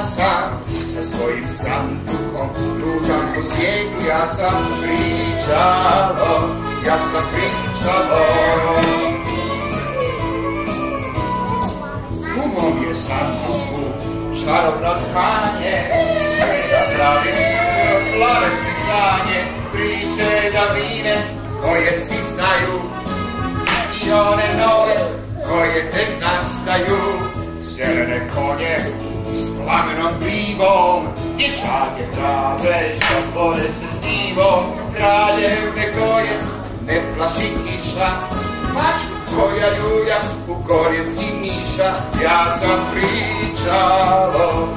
sam sa svojim sandukom lutam po svijetu. Ja sam pričalo, ja sam pričalo. U mom je sanduku čarobno tkanje, da pravim plave pisanje, priče davine koje svi znaju i one nove koje tek nastaju. Zelene konje s plamenom grivom, dječake prave što vole se s divom, kraljevne koje ne plaši kiša, mačku koja ljulja u koljevci miša. Ja sam pričalo,